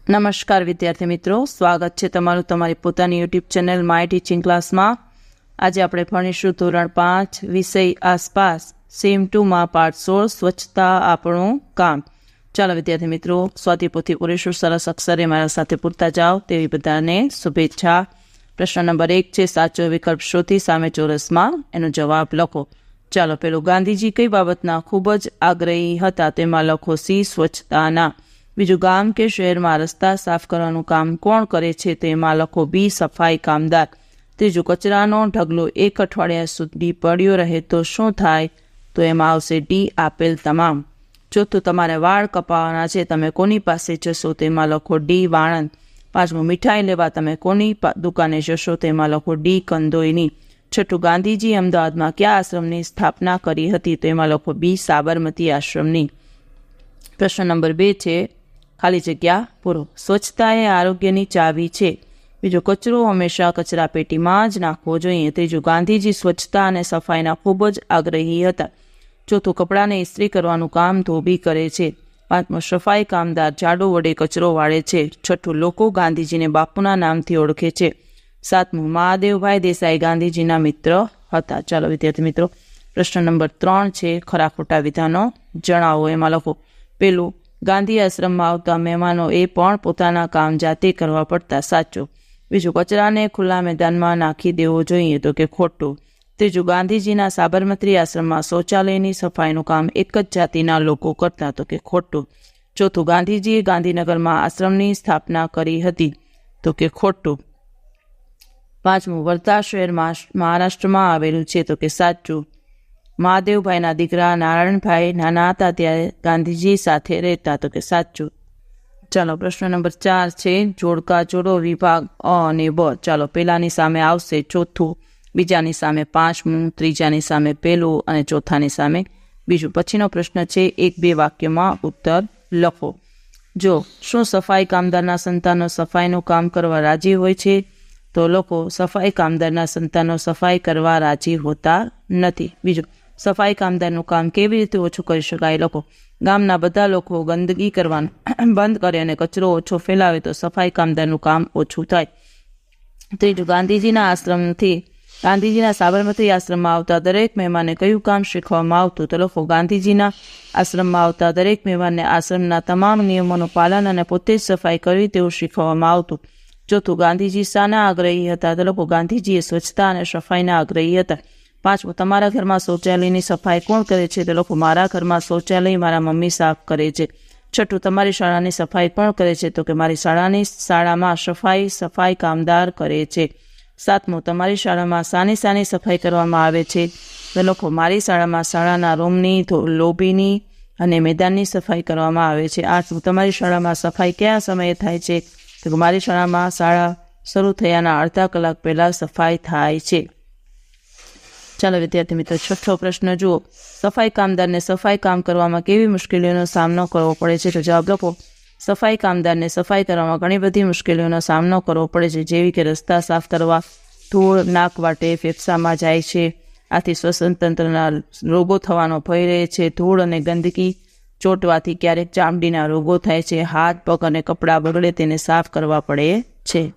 નમસ્કાર વિદ્યાર્થી મિત્રો, સ્વાગત છે તમારું તમારી પોતાની યુટ્યુબ ચેનલ માય ટીચિંગ ક્લાસમાં। આજે આપણે ભણીશું ધોરણ 5 વિષય આસપાસ સેમ 2માં પાઠ 16 સ્વચ્છતા આપણું કામ। ચાલો વિદ્યાર્થી મિત્રો, સ્વાધ્યાયપોથી પૂરેશુ સરસ અક્ષરે મારા સાથે પૂરતા જાઓ તેવી બધાને શુભેચ્છા। પ્રશ્ન નંબર 1 છે, સાચો વિકલ્પ શોધી સામે ચોરસમાં એનો જવાબ લખો। ચાલો, પેલું ગાંધીજી કઈ બાબતના ખૂબ જ આગ્રહી હતા તેમાં લખો સી સ્વચ્છતાના। બીજું, ગામ કે શહેરમાં રસ્તા સાફ કરવાનું કામ કોણ કરે છે તેમાં લખો બી સફાઈ કામદાર। ત્રીજું, કચરાનો ઢગલો 1 અઠવાડિયા સુધી પડ્યો રહે તો શું થાય તો એમાં આવશે ડી આપેલ તમામ। ચોથું, તમારે વાળ કપાવવાના છે, તમે કોની પાસે જશો તેમાં લખો ડી વાણંદ। પાંચમું, મીઠાઈ લેવા તમે કોની દુકાને જશો તેમાં લખો ડી કંદોઈની। છઠ્ઠું, ગાંધીજી અમદાવાદમાં કયા આશ્રમની સ્થાપના કરી હતી તેમાં લખો બી સાબરમતી આશ્રમની। પ્રશ્ન નંબર 2 છે, ખાલી જગ્યા પૂરો। સ્વચ્છતા એ આરોગ્યની ચાવી છે। બીજો, કચરો હંમેશા કચરા પેટીમાં જ નાખવો જોઈએ। ત્રીજું, ગાંધીજી સ્વચ્છતા અને સફાઈના ખૂબ જ આગ્રહી હતા। ચોથું, કપડાને ઇસ્ત્રી કરવાનું કામ ધોબી કરે છે। પાંચમું, સફાઈ કામદાર ઝાડુ વડે કચરો વાળે છે। છઠ્ઠું, લોકો ગાંધીજીને બાપુના નામથી ઓળખે છે। સાતમું, મહાદેવભાઈ દેસાઈ ગાંધીજીના મિત્ર હતા। ચાલો વિદ્યાર્થી મિત્રો, પ્રશ્ન નંબર 3 છે, ખરા ખોટા વિધાનો જણાવો। એમાં લખો પેલું, ગાંધી આશ્રમમાં આવતા મહેમાનો એ પણ પોતાના કામ જાતે કરવા પડતા, સાચું। બીજું, કચરાને ખુલ્લા મેદાનમાં નાખી દેવો જોઈએ તો કે ખોટું। ત્રીજું, ગાંધીજીના સાબરમતી આશ્રમમાં શૌચાલયની સફાઈનું કામ એક જ જાતિના લોકો કરતા તો કે ખોટું। ચોથું, ગાંધીજીએ ગાંધીનગરમાં આશ્રમની સ્થાપના કરી હતી તો કે ખોટું। પાંચમું, વર્ધા શહેર મહારાષ્ટ્રમાં આવેલું છે તો કે સાચું। મહાદેવભાઈના દીકરા નારાયણભાઈ નાના હતા ત્યારે ગાંધીજી સાથે રહેતા તો કે સાચું। ચાલો, પ્રશ્ન નંબર 4 છે, જોડકા જોડો વિભાગ અ અને બ। ચાલો, પહેલાની સામે આવશે ચોથું, બીજાની સામે પાંચમું, ત્રીજાની સામે પહેલું અને ચોથાની સામે બીજું। પછીનો પ્રશ્ન છે, 1-2 વાક્યમાં ઉત્તર લખો। જો શું સફાઈ કામદારના સંતાનો સફાઈનું કામ કરવા રાજી હોય છે તો લખો સફાઈ કામદારના સંતાનો સફાઈ કરવા રાજી હોતા નથી। બીજું, સફાઈ કામદારનું કામ કેવી રીતે ઓછું કરી શકાય લખો ગામના બધા લોકો ગંદકી કરવાનું બંધ કરે અને કચરો ઓછો ફેલાવે તો સફાઈ કામદારનું કામ ઓછું થાય। ત્રીજું, ગાંધીજીના સાબરમતી આશ્રમમાં આવતા દરેક મહેમાનને કયું કામ શીખવામાં આવતું તો લખો ગાંધીજીના આશ્રમમાં આવતા દરેક મહેમાનને આશ્રમના તમામ નિયમોનું પાલન અને પોતે જ સફાઈ કરવી તેવું શીખવવામાં આવતું। ચોથું, ગાંધીજી શાના આગ્રહી હતા તો લખો ગાંધીજીએ સ્વચ્છતા અને સફાઈના આગ્રહી હતા। પાંચમું, તમારા ઘરમાં શૌચાલયની સફાઈ કોણ કરે છે તો લખો મારા ઘરમાં શૌચાલય મારા મમ્મી સાફ કરે છે। છઠ્ઠું, તમારી શાળાની સફાઈ કોણ કરે છે તો કે મારી શાળામાં સફાઈ કામદાર કરે છે। સાતમું, તમારી શાળામાં શાની સફાઈ કરવામાં આવે છે તો લખો મારી શાળામાં શાળાના રૂમની, લોબીની અને મેદાનની સફાઈ કરવામાં આવે છે। આઠમું, તમારી શાળામાં સફાઈ કયા સમયે થાય છે તો મારી શાળામાં શાળા શરૂ થયાના અડધા કલાક પહેલાં સફાઈ થાય છે। ચાલો વિદ્યાર્થી મિત્રો, છઠ્ઠો પ્રશ્ન જુઓ, સફાઈ કામદારને સફાઈ કામ કરવામાં કેવી મુશ્કેલીઓનો સામનો કરવો પડે છે તો જવાબ લખો સફાઈ કામદારને સફાઈ કરવામાં ઘણી બધી મુશ્કેલીઓનો સામનો કરવો પડે છે, જેવી કે રસ્તા સાફ કરવા, ધૂળ નાક વાટે ફેફસામાં જાય છે, આથી શ્વસન તંત્રના રોગો થવાનો ભય રહે છે, ધૂળ અને ગંદકી ચોટવાથી ક્યારેક ચામડીના રોગો થાય છે, હાથ પગ અને કપડાં બગડે તેને સાફ કરવા પડે છે।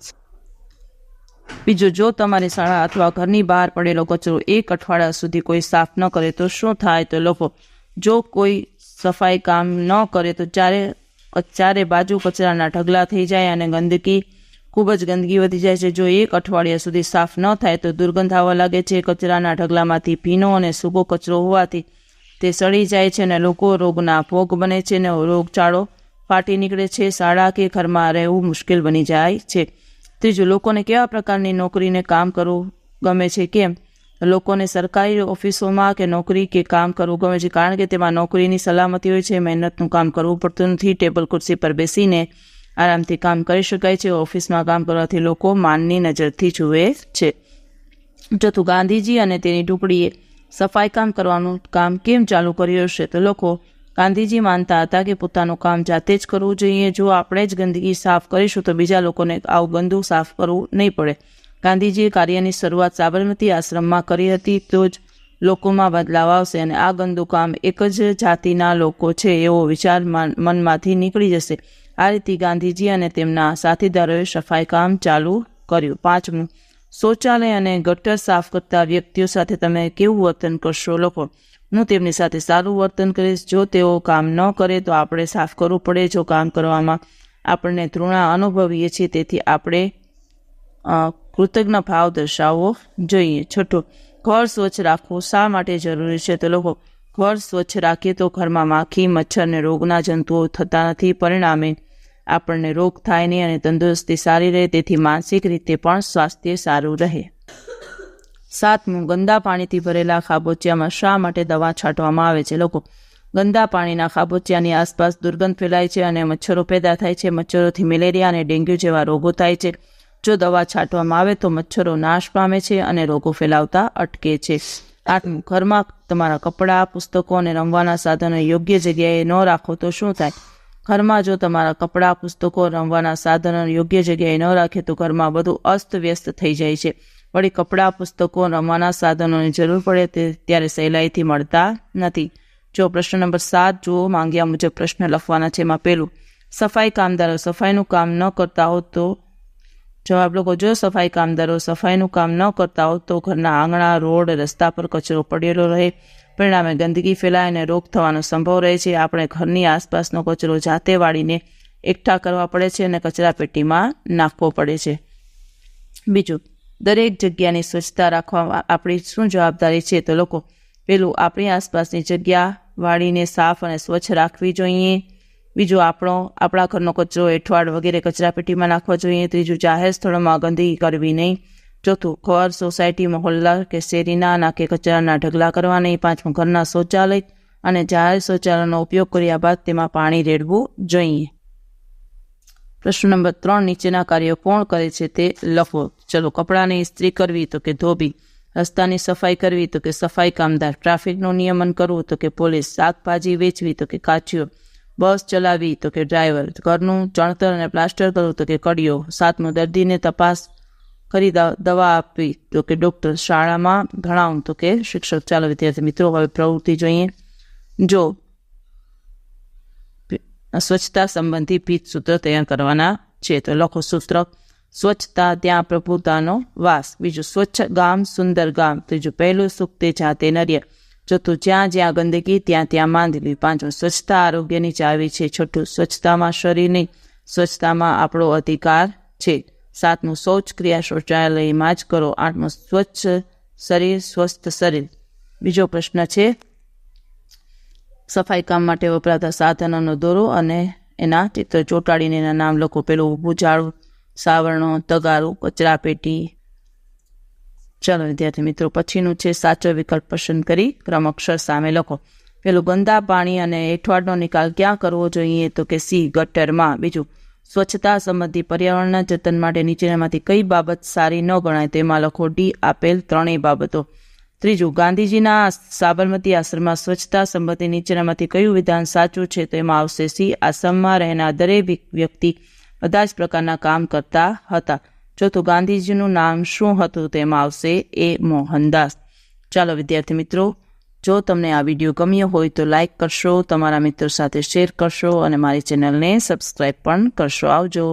બીજું, જો તમારી શાળા અથવા ઘરની બહાર પડેલો કચરો 1 અઠવાડિયા સુધી કોઈ સાફ ન કરે તો શું થાય તો લખો જો કોઈ સફાઈ કામ ન કરે તો ચારે બાજુ કચરાના ઢગલા થઈ જાય અને ખૂબ જ ગંદકી વધી જાય છે। જો 1 અઠવાડિયા સુધી સાફ ન થાય તો દુર્ગંધ આવવા લાગે છે, કચરાના ઢગલામાંથી ભીનો અને સૂકો કચરો હોવાથી તે સડી જાય છે અને લોકો રોગના ભોગ બને છે અને રોગચાળો ફાટી નીકળે છે, શાળા કે ઘરમાં રહેવું મુશ્કેલ બની જાય છે। ત્રીજું, લોકોને કેવા પ્રકારની નોકરીને કામ કરવું ગમે છે કેમ લોકોને સરકારી ઓફિસોમાં કે નોકરી કે કામ કરવું ગમે છે કારણ કે તેમાં નોકરીની સલામતી હોય છે, મહેનતનું કામ કરવું પડતું નથી, ટેબલ ખુરશી પર બેસીને આરામથી કામ કરી શકાય છે, ઓફિસમાં કામ કરવાથી લોકો માનની નજરથી જુએ છે। ચોથું, ગાંધીજી અને તેની ટુકડીએ સફાઈ કામ કરવાનું કામ કેમ ચાલુ કર્યું હશે તો લોકો ગાંધીજી માનતા હતા કે પોતાનું કામ જાતે જ કરવું જોઈએ, જો આપણે જ ગંદકી સાફ કરીશું તો બીજા લોકોને આવું ગંદુ સાફ કરવું નહીં પડે। ગાંધીજીએ કાર્યની શરૂઆત સાબરમતી આશ્રમમાં કરી હતી તો જ લોકોમાં બદલાવ આવશે અને આ ગંદુ કામ એક જ જાતિના લોકો છે એવો વિચાર મનમાંથી નીકળી જશે આ રીતે ગાંધીજી અને તેમના સાથીદારોએ સફાઈ કામ ચાલુ કર્યું. 5મું, શૌચાલય અને ગટર સાફ કરતા વ્યક્તિઓ સાથે તમે કેવું વર્તન કરશો? લખો. હું તેમની સાથે સારું વર્તન કરીશ. જો તેઓ કામ ન કરે તો આપણે સાફ કરવું પડે. જો કામ કરવામાં આપણને તૃણા અનુભવીએ છીએ તેથી આપણે કૃતજ્ઞ ભાવ દર્શાવવો જોઈએ. 6, ઘર સ્વચ્છ રાખવું શા માટે જરૂરી છે? તો લખો. ઘર સ્વચ્છ રાખીએ તો ઘરમાં માખી, મચ્છર અને રોગના જંતુઓ થતા નથી. પરિણામે આપણને રોગ થાય નહીં અને તંદુરસ્તી સારી રહે. તેથી માનસિક રીતે પણ સ્વાસ્થ્ય સારું રહે. 7મું, ગંદા પાણીથી ભરેલા ખાબોચિયામાં શા માટે દવા છાંટવામાં આવે છે? લખો. ગંદા પાણીના ખાબોચિયાની આસપાસ દુર્ગંધ ફેલાય છે અને મચ્છરો પેદા થાય છે. મચ્છરોથી મેલેરિયા અને ડેન્ગ્યુ જેવા રોગો થાય છે. જો દવા છાંટવામાં આવે તો મચ્છરો નાશ પામે છે અને રોગો ફેલાવતા અટકે છે. 8મું, ઘરમાં તમારા કપડાં, પુસ્તકો અને રમવાના સાધનો યોગ્ય જગ્યાએ ન રાખો તો શું થાય? ઘરમાં જો તમારા કપડાં, પુસ્તકો, રમવાના સાધનો યોગ્ય જગ્યાએ ન રાખે તો ઘરમાં બધું અસ્તવ્યસ્ત થઈ જાય છે. વળી કપડાં, પુસ્તકો, રમવાના સાધનોની જરૂર પડે ત્યારે સહેલાઈથી મળતા નથી. જો પ્રશ્ન નંબર 7 જુઓ. માંગ્યા મુજબ પ્રશ્ન લખવાના છે. એમાં પહેલું, સફાઈ કામદારો સફાઈનું કામ ન કરતા હો તો? જવાબ લખો. જો સફાઈ કામદારો સફાઈનું કામ ન કરતા હો તો ઘરના આંગણા, રોડ, રસ્તા પર કચરો પડેલો રહે. પરિણામે ગંદકી ફેલાય અને રોગ થવાનો સંભવ રહે છે. આપણે ઘરની આસપાસનો કચરો જાતે વાળીને એકઠા કરવા પડે છે અને કચરાપેટીમાં નાખવો પડે છે. બીજું, દરેક જગ્યાની સ્વચ્છતા રાખવા આપણી શું જવાબદારી છે? તો લોકો પેલું, આપણી આસપાસની જગ્યા વાળીને સાફ અને સ્વચ્છ રાખવી જોઈએ. બીજું, આપણા ઘરનો કચરો, એઠવાડ વગેરે કચરાપેટીમાં નાખવા જોઈએ. ત્રીજું, જાહેર સ્થળોમાં ગંદકી કરવી નહીં. ચોથું, ઘર, સોસાયટી, મહોલ્લા કે શેરીના નાકે કચરાના ઢગલા કરવા નહીં. 5મું, ઘરના શૌચાલય અને જાહેર શૌચાલયનો ઉપયોગ કર્યા બાદ તેમાં પાણી રેડવું જોઈએ. પ્રશ્ન નંબર 3, નીચેના કાર્યો કોણ કરે છે તે લખો. ચલો. કપડાની ઇસ્ત્રી કરવી તો કે ધોબી, રસ્તાની સફાઈ કરવી તો કે સફાઈ કામદાર, ટ્રાફિકનું નિયમન કરવું તો કે પોલીસ, શાકભાજી વેચવી તો કે કાચીઓ, બસ ચલાવવી તો કે ડ્રાઈવર, ઘરનું ચણતર અને પ્લાસ્ટર કરવું તો કે કડીઓ. 7મું, દર્દીને તપાસ કરી દવા આપવી તો કે ડૉક્ટર, શાળામાં ભણાવવું તો કે શિક્ષક. ચાલો વિદ્યાર્થી મિત્રો, હવે પ્રવૃત્તિ જોઈએ. જો સ્વચ્છતા સંબંધી ભીત સૂત્ર તૈયાર કરવાના છે તો લખો. સૂત્ર: સ્વચ્છતા ત્યાં પ્રભુતાનો વાસ. બીજું, સ્વચ્છ ગામ સુંદર ગામ. ત્રીજું, પહેલું સુખ તે જાતે નર્ય. ચોથું, જ્યાં જ્યાં ગંદકી ત્યાં ત્યાં માંદગી. 5મું, સ્વચ્છતા આરોગ્યની ચાવી છે. 6મું, સ્વચ્છતામાં શરીર નહીં, સ્વચ્છતામાં આપણો અધિકાર છે. 7મું, શૌચ ક્રિયા શૌચાલયમાં જ કરો. 8મું, સ્વચ્છ શરીર સ્વસ્થ શરીર. બીજો પ્રશ્ન છે, સફાઈ કામ માટે વપરાતા સાધનોનો દોરો અને એના ચિત્ર ચોંટાડીને એના નામ લખો. પેલું ઊભું ઝાડુ, સાવરણો, તગારું, કચરાપેટી. ચાલો વિદ્યાર્થી મિત્રો, પછીનું છે સાચો વિકલ્પ પસંદ કરી ક્રમ અક્ષર સામે લખો. પેલું, ગંદા પાણી અને એઠવાડનો નિકાલ ક્યાં કરવો જોઈએ? તો કે સી, ગટરમાં. બીજું, સ્વચ્છતા સંબંધી પર્યાવરણના જતન માટે નીચેનામાંથી કઈ બાબત સારી ન ગણાય? તેમાં લખો ડી, આપેલ ત્રણેય બાબતો. ત્રીજું, ગાંધીજીના સાબરમતી આશ્રમમાં સ્વચ્છતા સંબંધી નીચેનામાંથી કયું વિધાન સાચું છે? તેમાં આવશે સી, આશ્રમમાં રહેનાર દરેક વ્યક્તિ બધા જ પ્રકારના કામ કરતા હતા. ચોથું, ગાંધીજીનું નામ શું હતું? તેમાં આવશે એ, મોહનદાસ. ચાલો વિદ્યાર્થી મિત્રો, જો તમને આ વિડીયો ગમ્યો હોય તો લાઇક કરશો, તમારા મિત્રો સાથે શેર કરશો અને મારી ચેનલને સબસ્ક્રાઈબ પણ કરશો. આવજો.